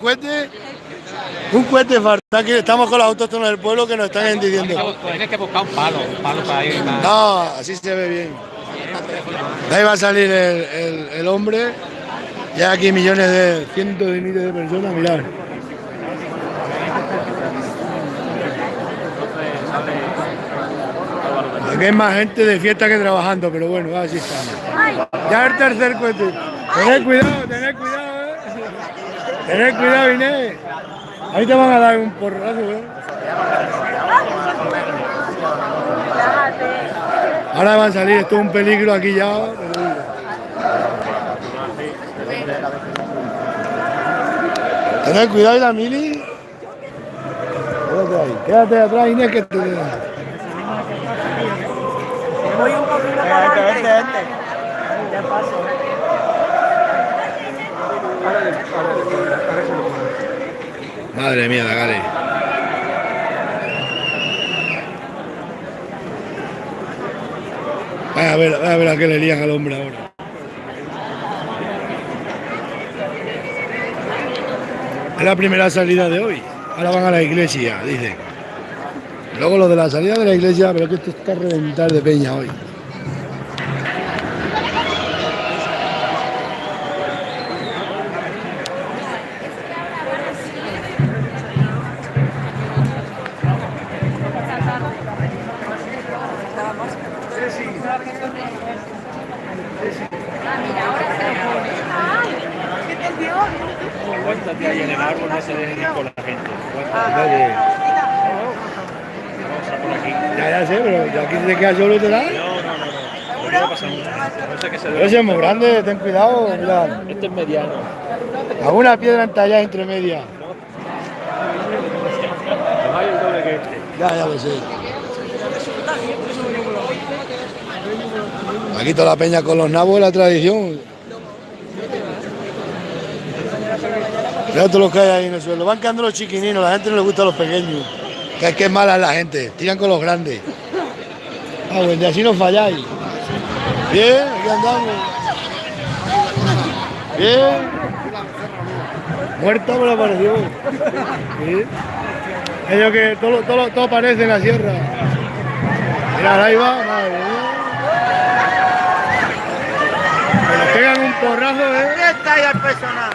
cohete, un cohete falta, que estamos con los autóctonos del pueblo que nos están diciendo. Tienes que buscar un palo para ir más. No, así se ve bien. De ahí va a salir el hombre. Ya aquí millones de, cientos de miles de personas, mirad. Aquí hay más gente de fiesta que trabajando, pero bueno, así estamos. Ya el tercer cohete. Tened cuidado, Tened cuidado, Inés. Ahí te van a dar un porrazo, Ahora van a salir, esto es un peligro aquí ya. Tened cuidado, la mili. Quédate atrás, Inés, que te... Voy un poquito para adelante. Ya paso. Madre mía, Dagale. Vaya a ver a qué le lían al hombre ahora. Es la primera salida de hoy. Ahora van a la iglesia, dicen. Luego lo de la salida de la iglesia, pero que esto está a reventar de peña hoy. ¿Cuántas que hay en el árbol? No se dejen ir con la gente. Ya sé, pero de aquí se queda solo te da. No pasa nada. No sé qué se Pero debe. ese es muy grande, ten cuidado. Mira. Este es mediano. Alguna piedra entallada entre medias. No hay el doble que este. Ya lo sé. Aquí toda la peña con los nabos es la tradición. Mira todos los que hay ahí en el suelo. Van quedando los chiquininos, la gente no le gusta a los pequeños. Que es que es mala la gente, tiran con los grandes. Ah, bueno, y así no falláis. Bien, aquí andamos. Bien. Muerta me lo pareció. Sí. Ellos que todo parece en la sierra. Mira, ahí va, madre mía. Me le pegan un porrazo, ¿Dónde está ahí el personal?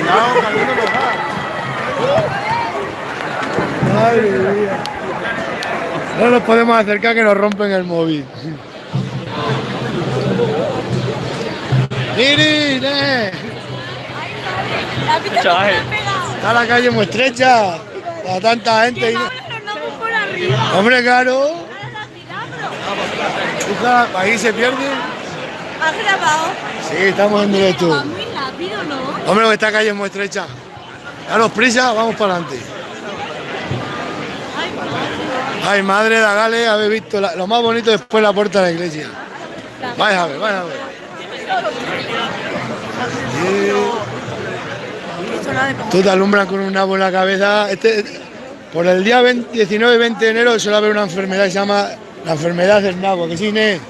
No, alguno lo da. Madre mía. No nos podemos acercar que nos rompen el móvil. ¡Miri! Está la calle muy estrecha. Para tanta gente. Hombre, claro. Ahí se pierde. ¿Has grabado? Sí, estamos en directo. Va muy rápido, ¿no? Hombre, esta calle es muy estrecha. Danos prisa, vamos para adelante. Ay, madre, Dagale, habéis visto lo más bonito después la puerta de la iglesia. Vaya a ver, vaya a ver. Tú te alumbras con un nabo en la cabeza. Por el día 19 y 20 de enero suele haber una enfermedad que se llama la enfermedad del nabo. ¿Qué sí, Inés?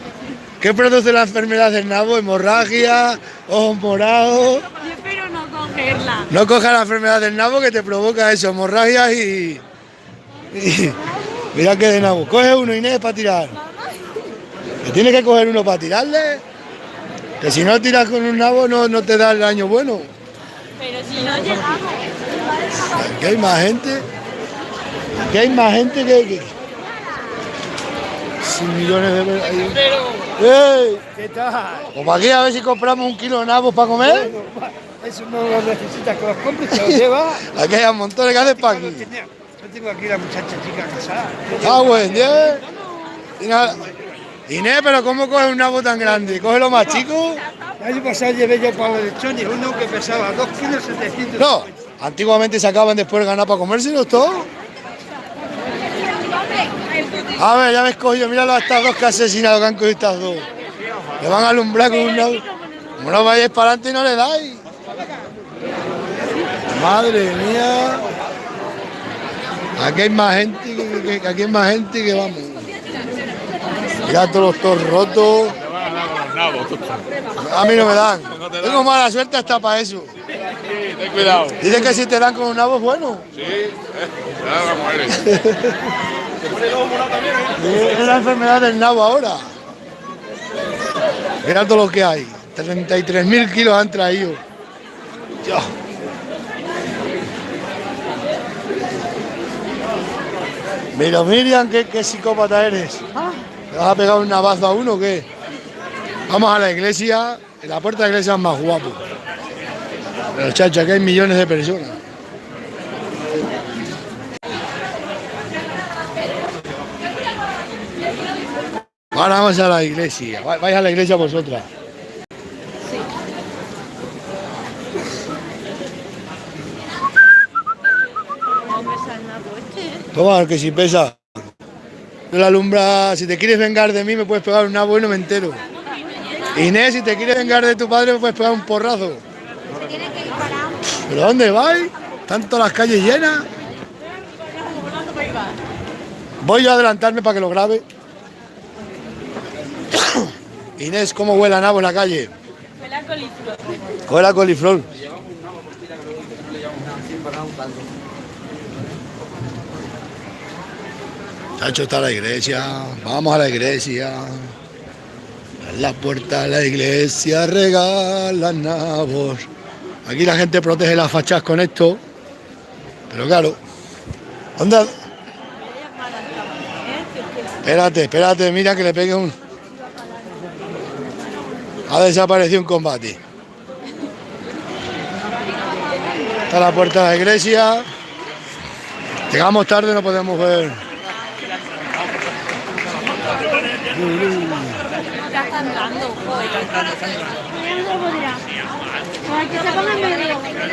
¿Qué produce la enfermedad del nabo? Hemorragia, ojos morados. Yo espero no cogerla. No cojas la enfermedad del nabo que te provoca eso, hemorragias y mira que de nabo. Coge uno, Inés, para tirar. Que tienes que coger uno para tirarle. Que si no tiras con un nabo no te da el daño bueno. Pero si no llegamos. Aquí hay más gente. Aquí hay más gente que... Sin millones de... ¡Ey! ¿Qué tal? Pues aquí a ver si compramos un kilo de nabos para comer. Eso no lo necesitas que los compres, te los llevas. Aquí hay un montón, ¿qué haces para aquí? Yo tengo aquí la muchacha chica casada. Ah, bueno, Inés, pero ¿cómo coges un nabo tan grande? ¿Cógelo más chico? El año pasado llevé yo para los lechones uno que pesaba 2 kilos 700. No, antiguamente sacaban después de ganar para comérselos todos. A ver, ya me he escogido, míralo a estas dos que asesinado que han cogido estas dos. Le van a alumbrar con un nabo. Como no vayáis para adelante y no le dais. Madre mía. Aquí hay más gente aquí hay más gente que vamos. Mirad todos los toros rotos. nabo. A mí no me dan. Tengo mala suerte hasta para eso. Ten cuidado. Dicen que si te dan con un nabo es bueno. Sí, nada, muere. Es la enfermedad del nabo ahora. Mira todo lo que hay. 33.000 kilos han traído. Dios. Mira, Miriam, qué psicópata eres. ¿Le vas a pegar un navazo a uno o qué? Vamos a la iglesia. En la puerta de la iglesia es más guapo. Pero chacha, que hay millones de personas. Ahora vamos a la iglesia. Vais a la iglesia vosotras. Toma, que si pesa. La alumbra, si te quieres vengar de mí me puedes pegar un nabo y no me entero. Inés, si te quieres vengar de tu padre me puedes pegar un porrazo. ¿Pero dónde vais? ¿Están todas las calles llenas? Voy yo a adelantarme para que lo grabe. Inés, ¿cómo huele a nabo en la calle? Huele a coliflor. Huele a coliflor. Chacho, está la iglesia. Vamos a la iglesia. En la puerta de la iglesia regalan nabos. Aquí la gente protege las fachadas con esto. Pero claro. ¿Dónde? Espérate, mira que le pegue un... Ha desaparecido un combate. Está la puerta de la iglesia. Llegamos tarde, no podemos ver. Ya están dando,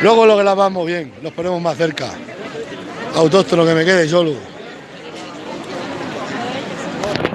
Luego lo grabamos bien, los ponemos más cerca. Autóctono que me quede solo.